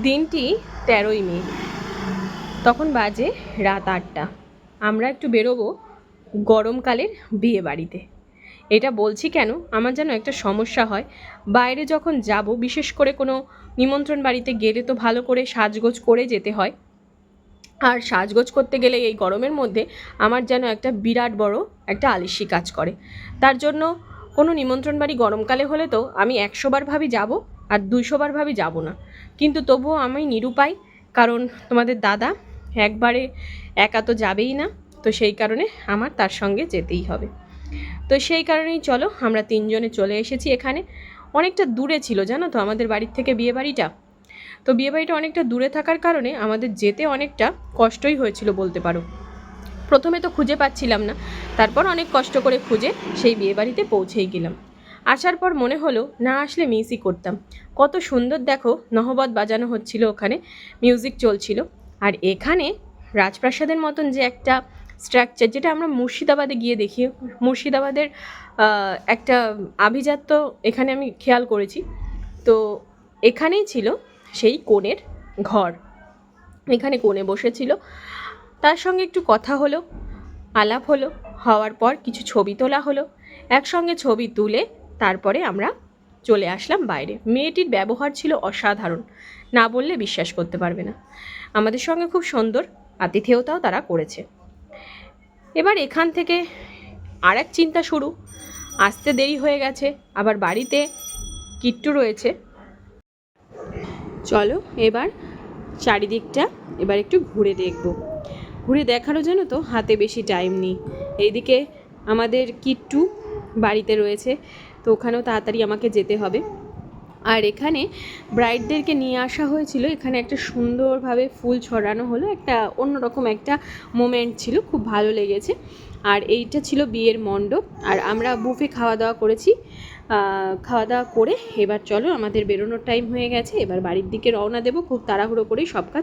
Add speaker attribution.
Speaker 1: দিনটি 13ই মে, তখন বাজে রাত 8টা। আমরা একটু বেরোবো গরমকালের বিয়ে বাড়িতে। এটা বলছি কেন, আমার যেন একটা সমস্যা হয় বাইরে যখন যাব, বিশেষ করে কোনো নিমন্ত্রণ বাড়িতে গেলে তো ভালো করে সাজগোজ করে যেতে হয়, আর সাজগোজ করতে গেলে এই গরমের মধ্যে আমার যেন একটা বিরাট বড় একটা আলিস্যি কাজ করে। তার জন্য কোনো নিমন্ত্রণ বাড়ি গরমকালে হলে তো আমি 100 বার ভাবি যাব আর 200 বার ভাবি যাব না, কিন্তু তবুও আমি নিরুপায়, কারণ তোমাদের দাদা একবারে একা তো যাবেই না, তো সেই কারণে আমার তার সঙ্গে যেতেই হবে। তো সেই কারণেই চলো আমরা 3 জনে চলে এসেছি এখানে। অনেকটা দূরে ছিল জানো তো আমাদের বাড়ির থেকে বিয়ে বাড়িটা, তো বিয়েবাড়িটা অনেকটা দূরে থাকার কারণে আমাদের যেতে অনেকটা কষ্টই হয়েছিল বলতে পারো। প্রথমে তো খুঁজে পাচ্ছিলাম না, তারপর অনেক কষ্ট করে খুঁজে সেই বিয়েবাড়িতে পৌঁছেই গেলাম। আসার পর মনে হলো না আসলে মিসই করতাম। কত সুন্দর দেখো, নহবত বাজানো হচ্ছিল, ওখানে মিউজিক চলছিল। আর এখানে রাজপ্রাসাদের মতন যে একটা স্ট্রাকচার, যেটা আমরা মুর্শিদাবাদে গিয়ে দেখি, মুর্শিদাবাদের একটা আভিজাত্য এখানে আমি খেয়াল করেছি। তো এখানেই ছিল সেই কনের ঘর। এখানে কনে বসেছিল, তার সঙ্গে একটু কথা হলো, আলাপ হলো, হওয়ার পর কিছু ছবি তোলা হলো। একসঙ্গে ছবি তুলে তারপরে আমরা চলে আসলাম বাইরে। মেয়েটির ব্যবহার ছিল অসাধারণ, না বললে বিশ্বাস করতে পারবে না। আমাদের সঙ্গে খুব সুন্দর আতিথেয়তাও তারা করেছে। এবার এখান থেকে আর এক চিন্তা শুরু, আসতে দেরি হয়ে গেছে, আবার বাড়িতে কিট্টু রয়েছে। চলো এবার চারিদিকটা এবার একটু ঘুরে দেখব। ঘুরে দেখারও জানো তো হাতে বেশি টাইম নেই। এইদিকে আমাদের কিট্টু বাড়িতে রয়েছে, তো ওখানেও তাড়াতাড়ি আমাকে যেতে হবে। আর এখানে ব্রাইডদেরকে নিয়ে আসা হয়েছিল, এখানে একটা সুন্দরভাবে ফুল ছড়ানো হলো, একটা অন্যরকম একটা মোমেন্ট ছিল, খুব ভালো লেগেছে। আর এইটা ছিল বিয়ের মণ্ডপ, আর আমরা বুফে খাওয়া দাওয়া করেছি। খাওয়া দাওয়া করে এবার চলো আমাদের বেরোনোর টাইম হয়ে গেছে, এবার বাড়ির দিকে রওনা দেবো খুব তাড়াহুড়ো করেই সব কাজ